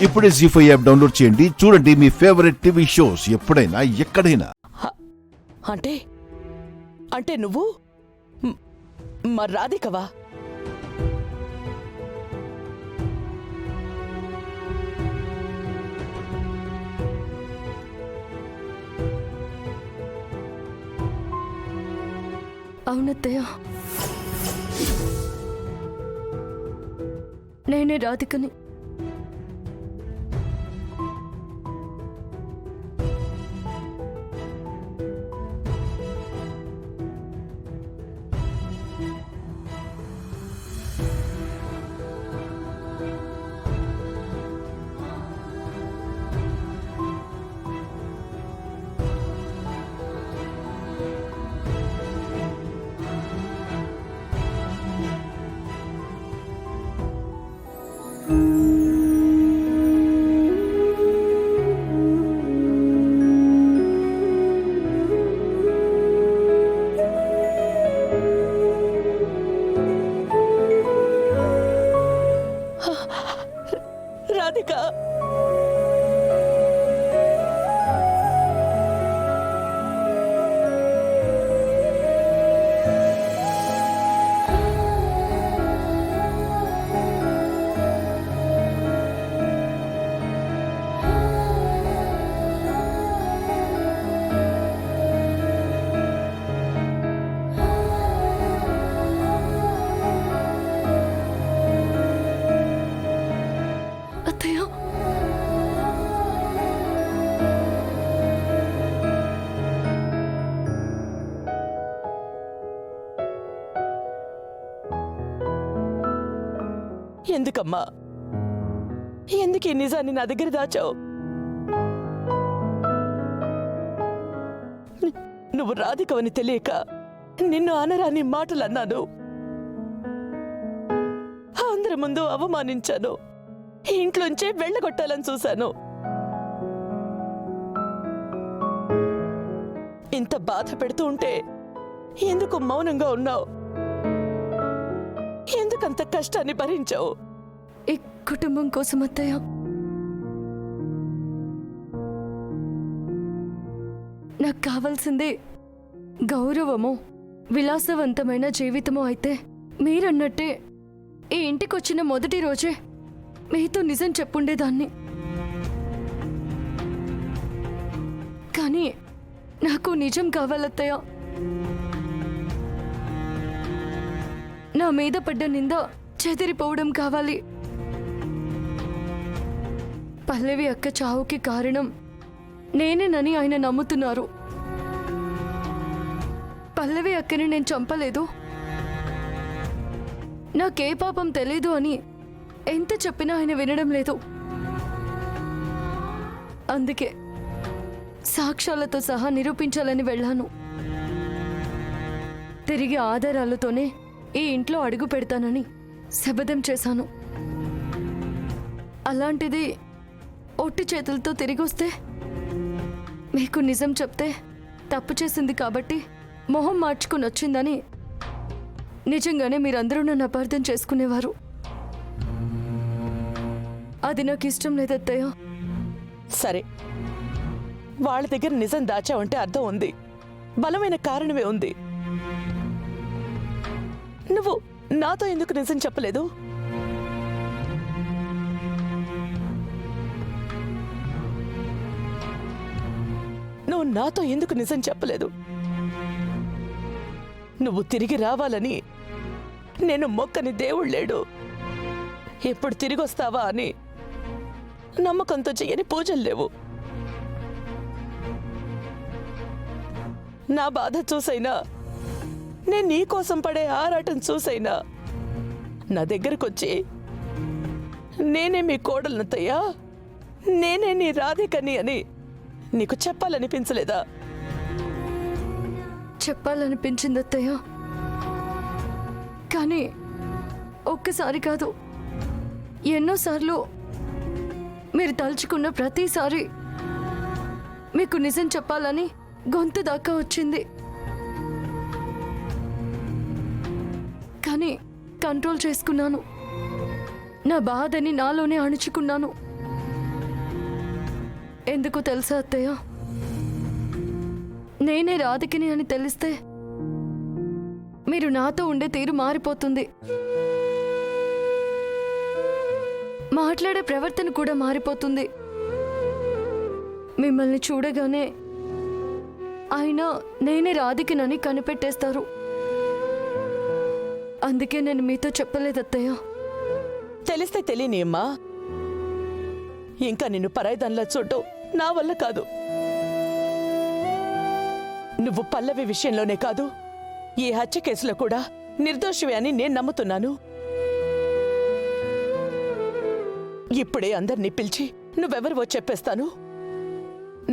ఇప్పుడే జీ5 app download చేయండి. చూడండి మీ ఫేవరెట్ టీవీ షోస్ ఎప్పుడైనా ఎక్కడైనా. అంటే అంటే నువ్వు మరి రాధికవా? అవునత్తయ్య, నేనే రాధికని. రాధిక, అత్తయ్య, ఎందుకమ్మా? ఎందుకు ఈ నిజాన్ని నా దగ్గర దాచావు? నువ్వు రాధికవని తెలియక నిన్ను అనరాని మాటలు అన్నాను. అందరి ముందు అవమానించాను. ఇంట్లోంచే వెళ్ళగొట్టాలని చూశాను. ఇంత బాధ పెడుతూ ఉంటే ఎందుకు మౌనంగా ఉన్నావు? ఎందుకంత కష్టాన్ని భరించావు? ఈ కుటుంబం కోసం అత్తయ్య. నాకు కావాల్సింది గౌరవము, విలాసవంతమైన జీవితము. అయితే మీరన్నట్టే ఈ ఇంటికొచ్చిన మొదటి రోజే మీతో నిజం చెప్పుండేదాన్ని. కానీ నాకు నిజం కావాలత్తయ్య. నా మీద పడ్డ నింద చెదిరిపోవడం కావాలి. పల్లవి అక్క చావుకి కారణం నేనేనని ఆయన నమ్ముతున్నారు. పల్లవి అక్కని నేను చంపలేదు, నాకే పాపం తెలీదు అని ఎంత చెప్పినా ఆయన వినడం లేదు. అందుకే సాక్ష్యాలతో సహా నిరూపించాలని వెళ్ళాను. తిరిగి ఆధారాలతోనే ఈ ఇంట్లో అడుగు పెడతానని శపథం చేశాను. అలాంటిది ఒట్టి చేతులతో తిరిగి వస్తే, మీకు నిజం చెప్తే తప్పు చేసింది కాబట్టి మొహం మార్చుకుని వచ్చిందని నిజంగానే మీరందరూ నన్ను అపార్థం చేసుకునేవారు. అది నాకు ఇష్టం లేదత్తయ్య. సరే, వాళ్ళ దగ్గర నిజం దాచావంటే అర్థం ఉంది, బలమైన కారణమే ఉంది. నువ్వు నాతో ఎందుకు నిజం చెప్పలేదు? నువ్వు నాతో ఎందుకు నిజం చెప్పలేదు? నువ్వు తిరిగి రావాలని నేను మొక్కని దేవుడు లేడు. ఎప్పుడు తిరిగి వస్తావా అని నమ్మకంతో చెయ్యని పూజలు లేవు. నా బాధ చూసైనా, నేను నీ కోసం పడే ఆరాటం చూసైనా నా దగ్గరకొచ్చి నేనే మీ కోడలనత్తయ్యా, నేనే నీ రాధికని అని నీకు చెప్పాలనిపించలేదా? చెప్పాలనిపించింది అత్తయ్య. కానీ ఒక్కసారి కాదు, ఎన్నోసార్లు మీరు తలుచుకున్న ప్రతిసారి మీకు నిజం చెప్పాలని గొంతు దాకా వచ్చింది. కానీ కంట్రోల్ చేసుకున్నాను. నా బాధని నాలోనే అణుచుకున్నాను. ఎందుకు తెలుసా అత్తయ్య? నేనే రాధికని అని తెలిస్తే మీరు నాతో ఉండే తీరు మారిపోతుంది. మాట్లాడే ప్రవర్తన కూడా మారిపోతుంది. మిమ్మల్ని చూడగానే ఆయన నేనే రాధికనని కనిపెట్టేస్తారు. అందుకే నేను మీతో చెప్పలేదు అత్తయ్య. తెలిస్తే తెలియని అమ్మా, ఇంకా నిన్ను పరాయిదానిలా చూడటం నా వల్ల కాదు. నువ్వు పల్లవి విషయంలోనే కాదు, ఈ హత్య కేసులో కూడా నిర్దోషివే అని నేను నమ్ముతున్నాను. ఇప్పుడే అందరినీ పిలిచి నువ్వెవరివో చెప్పేస్తాను.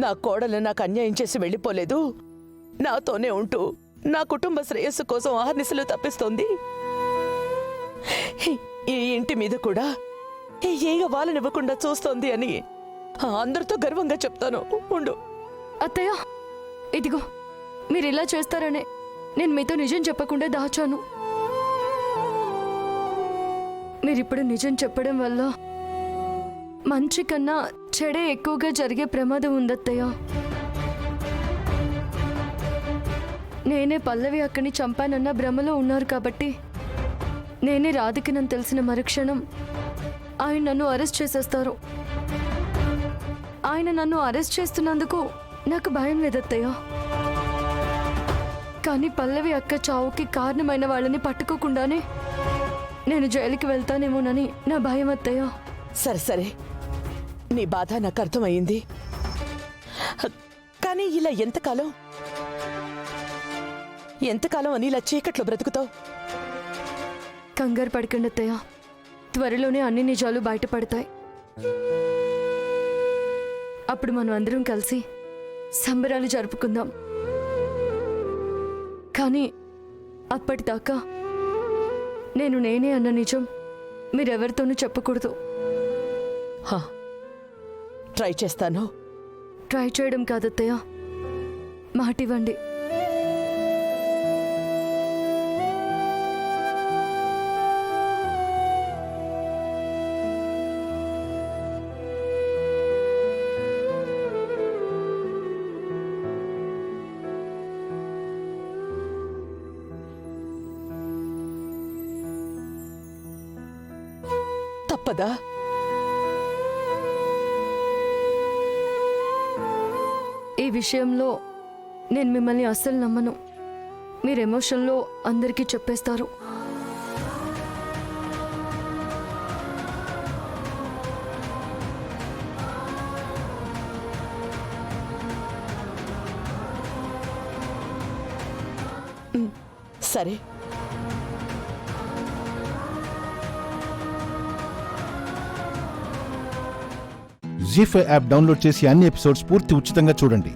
నా కోడలు నాకు అన్యాయం చేసి వెళ్ళిపోలేదు, నాతోనే ఉంటూ నా కుటుంబ శ్రేయస్సు కోసం ఆహర్నిశలు తప్పిస్తోంది. ఈ ఇంటి మీద కూడా ఏగ వాళ్ళనివ్వకుండా చూస్తోంది అని అందరితో గర్వంగా చెప్తాను. ఉండు. అత్తయ్య, ఇదిగో మీరు ఇలా చేస్తారనే నేను మీతో నిజం చెప్పకుండా దాచాను. మీరిప్పుడు నిజం చెప్పడం వల్ల మంచి కన్నా చెడే ఎక్కువగా జరిగే ప్రమాదం ఉందత్తయ్య. నేనే పల్లవి అక్కని చంపానన్న భ్రమలో ఉన్నారు కాబట్టి నేనే రాధికనని తెలిసిన మరుక్షణం ఆయన నన్ను అరెస్ట్ చేసేస్తారు. ఆయన నన్ను అరెస్ట్ చేస్తున్నందుకు నాకు భయం లేదత్తయ్య. కానీ పల్లవి అక్క చావుకి కారణమైన వాళ్ళని పట్టుకోకుండానే నేను జైలుకి వెళ్తానేమోనని నా భయం అత్తయ్య. సరే సరే, నీ బాధ నాకు అర్థమయ్యింది. కానీ ఇలా ఎంతకాలం అని ఇలా చీకట్లో బ్రతుకుతావు? కంగారు పడకండి అత్తయ్య, త్వరలోనే అన్ని నిజాలు బయటపడతాయి. అప్పుడు మనం అందరం కలిసి సంబరాలు జరుపుకుందాం. కానీ అప్పటిదాకా నేనే అన్న నిజం మీరెవరితోనూ చెప్పకూడదు. ట్రై చేస్తాను. ట్రై చేయడం కాదత్తయ్య, మాటివ్వండి. తప్పదా? ఈ విషయంలో నేను మిమ్మల్ని అస్సలు నమ్మను. మీరు ఎమోషన్లో అందరికీ చెప్పేస్తారు. సరే, జీ5 యాప్ డౌన్లోడ్ చేసి అన్ని ఎపిసోడ్స్ పూర్తి ఉచితంగా చూడండి.